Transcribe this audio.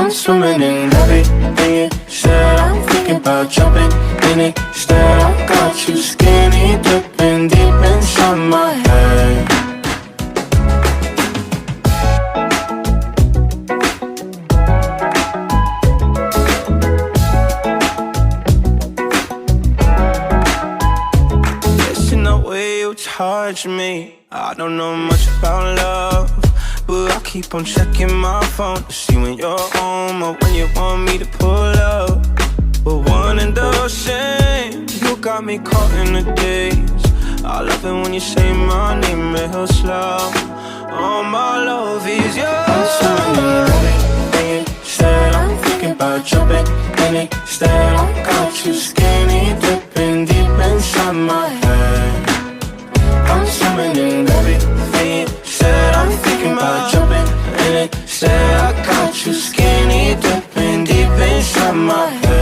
I'm swimming in everything you said. I'm thinking about jumping in it. Instead, I got you skinny dipping deep inside my head. Listen the way you touch me. I don't know much about love, but I keep on checking my phone to see when you're home or when you want me to pull up. But one and the same, you got me caught in the days. I love it when you say my name real slow. All my love is yours. I'm swimming in everything you said. I'm thinking about jumping in it. Instead, I got you skinny dipping deep inside my head. I'm swimming in everything you said. I'm thinking about jumping in it. Said I got you skinny dipping deep inside my head.